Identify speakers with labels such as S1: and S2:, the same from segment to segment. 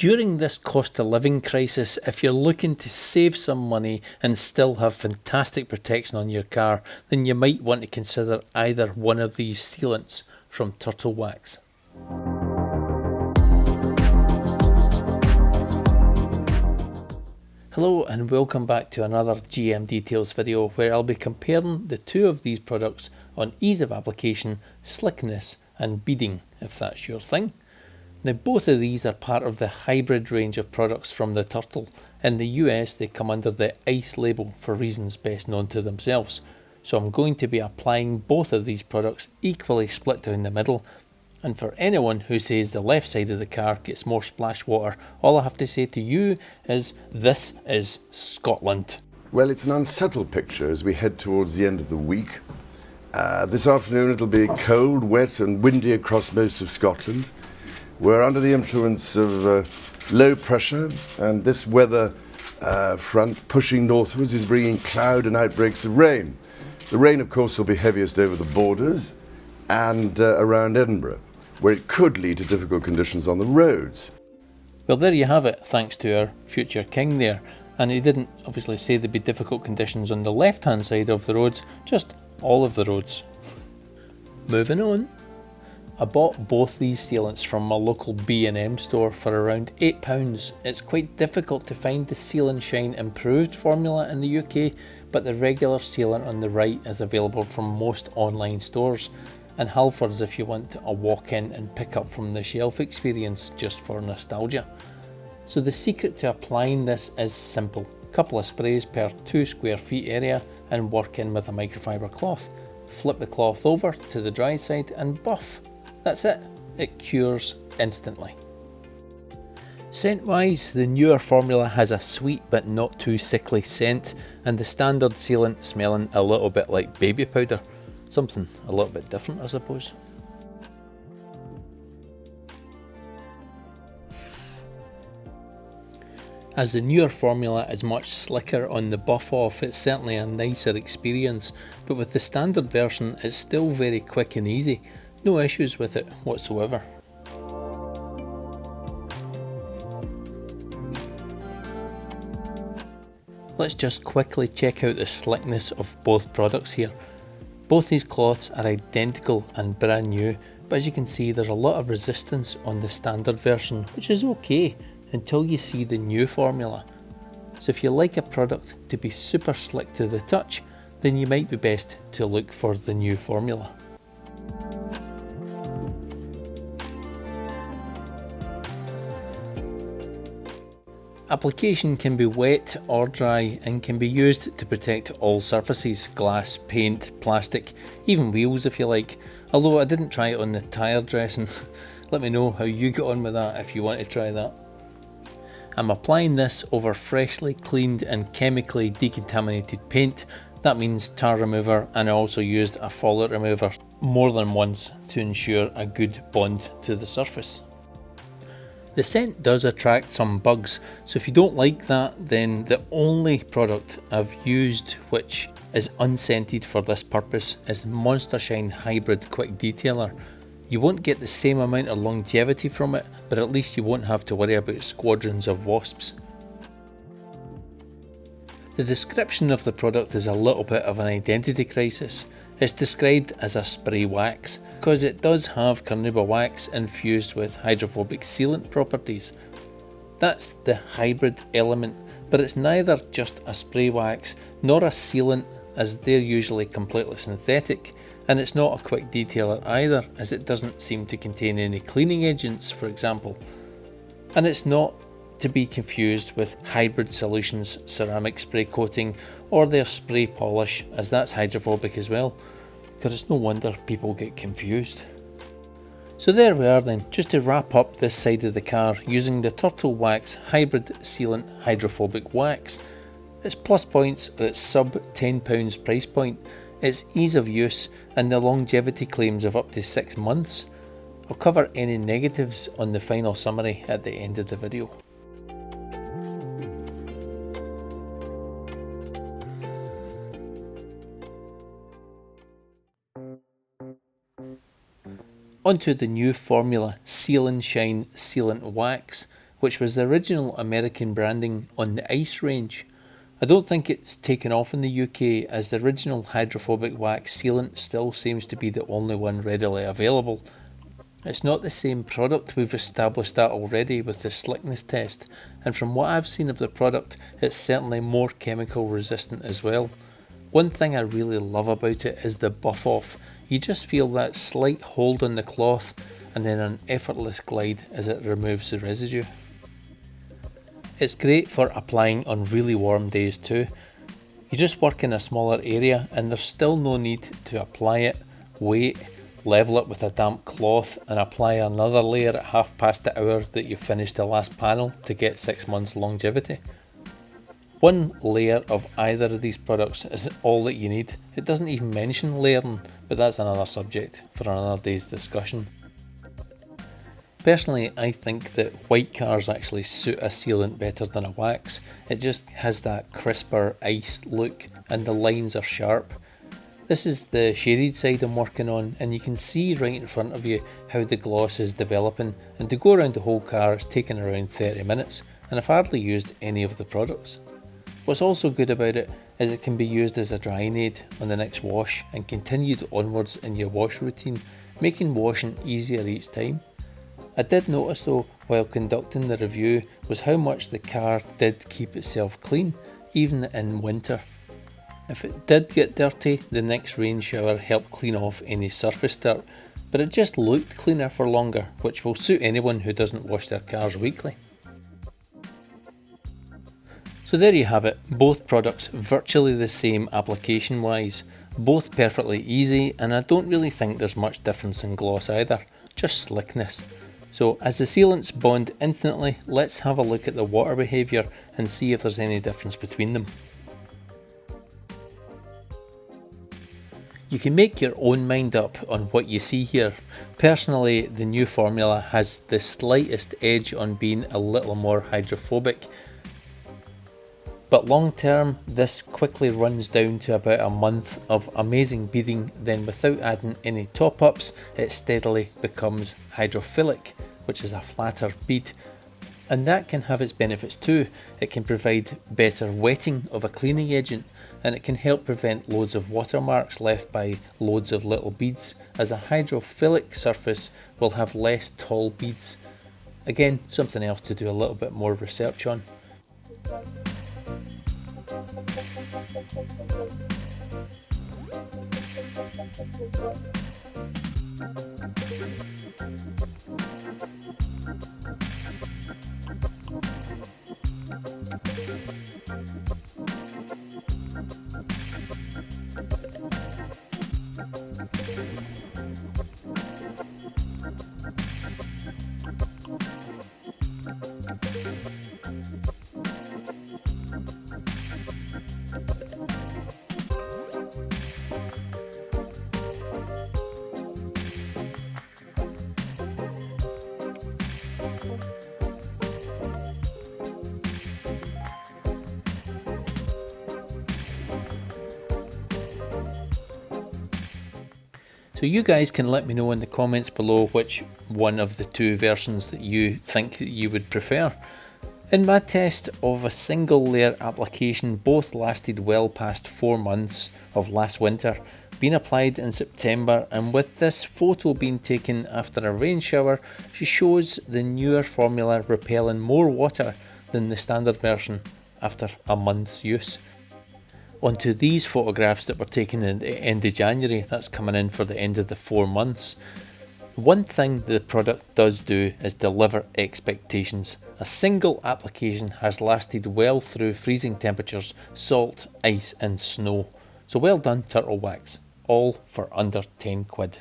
S1: During this cost of living crisis, if you're looking to save some money and still have fantastic protection on your car, then you might want to consider either one of these sealants from TurtleWax. Hello and welcome back to another GM Details video where I'll be comparing the two of these products on ease of application, slickness and beading, if that's your thing. Now both of these are part of the hybrid range of products from the Turtle. In the US they come under the ICE label for reasons best known to themselves. So I'm going to be applying both of these products equally split down the middle. And for anyone who says the left side of the car gets more splash water, all I have to say to you is this is Scotland.
S2: Well, it's an unsettled picture as we head towards the end of the week. This afternoon it'll be cold, wet and windy across most of Scotland. We're under the influence of low pressure, and this weather front pushing northwards is bringing cloud and outbreaks of rain. The rain, of course, will be heaviest over the borders and around Edinburgh, where it could lead to difficult conditions on the roads.
S1: Well, there you have it, thanks to our future king there. And he didn't obviously say there'd be difficult conditions on the left-hand side of the roads, just all of the roads. Moving on. I bought both these sealants from my local B&M store for around £8. It's quite difficult to find the Seal and Shine improved formula in the UK, but the regular sealant on the right is available from most online stores, and Halfords if you want a walk-in and pick up from the shelf experience just for nostalgia. So the secret to applying this is simple. Couple of sprays per 2 square feet area and work in with a microfiber cloth. Flip the cloth over to the dry side and buff. That's it. It cures instantly. Scent wise, the newer formula has a sweet but not too sickly scent, and the standard sealant smelling a little bit like baby powder. Something a little bit different, I suppose. As the newer formula is much slicker on the buff off, it's certainly a nicer experience, but with the standard version it's still very quick and easy. No issues with it whatsoever. Let's just quickly check out the slickness of both products here. Both these cloths are identical and brand new, but as you can see there's a lot of resistance on the standard version, which is okay until you see the new formula. So if you like a product to be super slick to the touch, then you might be best to look for the new formula. Application can be wet or dry and can be used to protect all surfaces, glass, paint, plastic, even wheels if you like, although I didn't try it on the tyre dressing. Let me know how you get on with that if you want to try that. I'm applying this over freshly cleaned and chemically decontaminated paint. That means tar remover, and I also used a fallout remover more than once to ensure a good bond to the surface. The scent does attract some bugs, so if you don't like that, then the only product I've used which is unscented for this purpose is Monster Shine Hybrid Quick Detailer. You won't get the same amount of longevity from it, but at least you won't have to worry about squadrons of wasps. The description of the product is a little bit of an identity crisis. It's described as a spray wax because it does have carnauba wax infused with hydrophobic sealant properties. That's the hybrid element, but it's neither just a spray wax nor a sealant, as they're usually completely synthetic, and it's not a quick detailer either, as it doesn't seem to contain any cleaning agents, for example. And it's not to be confused with Hybrid Solutions ceramic spray coating or their spray polish, as that's hydrophobic as well, because it's no wonder people get confused. So there we are then, just to wrap up this side of the car using the TurtleWax Hybrid Sealant Hydrophobic Wax. Its plus points are its sub £10 price point, its ease of use and the longevity claims of up to 6 months. I'll cover any negatives on the final summary at the end of the video. Onto the new formula Seal and Shine Sealant Wax. which was the original American branding on the Ice range. I don't think it's taken off in the UK, as the original hydrophobic wax sealant still seems to be the only one readily available. It's not the same product, we've established that already with the Slickness Test, and from what I've seen of the product, it's certainly more chemical resistant as well. One thing I really love about it is the buff off. You just feel that slight hold on the cloth and then an effortless glide as it removes the residue. It's great for applying on really warm days too. You just work in a smaller area and there's still no need to apply it, wait, level it with a damp cloth and apply another layer at half past the hour that you finished the last panel to get 6 months longevity. One layer of either of these products is all that you need. It doesn't even mention layering, but that's another subject for another day's discussion. Personally, I think that white cars actually suit a sealant better than a wax. It just has that crisper ice look and the lines are sharp. This is the shaded side I'm working on, and you can see right in front of you how the gloss is developing, and to go around the whole car it's taken around 30 minutes and I've hardly used any of the products. What's also good about it is it can be used as a drying aid on the next wash and continued onwards in your wash routine, making washing easier each time. I did notice though while conducting the review was how much the car did keep itself clean, even in winter. If it did get dirty, the next rain shower helped clean off any surface dirt, but it just looked cleaner for longer, which will suit anyone who doesn't wash their cars weekly. So there you have it, both products virtually the same application wise, both perfectly easy, and I don't really think there's much difference in gloss either, just slickness. So as the sealants bond instantly, let's have a look at the water behaviour and see if there's any difference between them. You can make your own mind up on what you see here. Personally, the new formula has the slightest edge on being a little more hydrophobic. But long term, this quickly runs down to about a month of amazing beading, then without adding any top ups, it steadily becomes hydrophilic, which is a flatter bead. And that can have its benefits too. It can provide better wetting of a cleaning agent, and it can help prevent loads of watermarks left by loads of little beads, as a hydrophilic surface will have less tall beads. Again, something else to do a little bit more research on. So you guys can let me know in the comments below which one of the two versions that you think that you would prefer. In my test of a single layer application, both lasted well past 4 months of last winter, being applied in September, and with this photo being taken after a rain shower, she shows the newer formula repelling more water than the standard version after a month's use. Onto these photographs that were taken at the end of January, that's coming in for the end of the 4 months. One thing the product does do is deliver expectations. A single application has lasted well through freezing temperatures, salt, ice and snow. So well done TurtleWax, all for under 10 quid.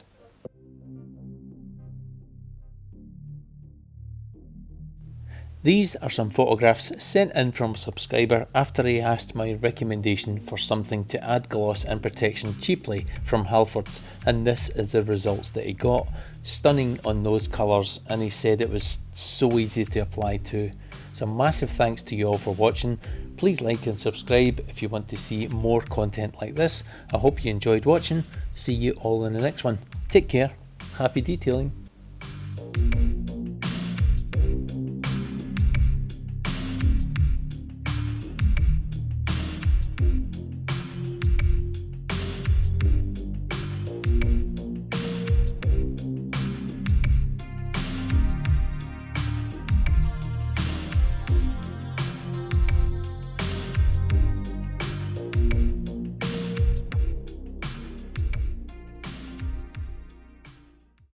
S1: These are some photographs sent in from a subscriber after he asked my recommendation for something to add gloss and protection cheaply from Halfords, and this is the results that he got. Stunning on those colours, and he said it was so easy to apply too. So massive thanks to you all for watching. Please like and subscribe if you want to see more content like this. I hope you enjoyed watching. See you all in the next one. Take care. Happy detailing.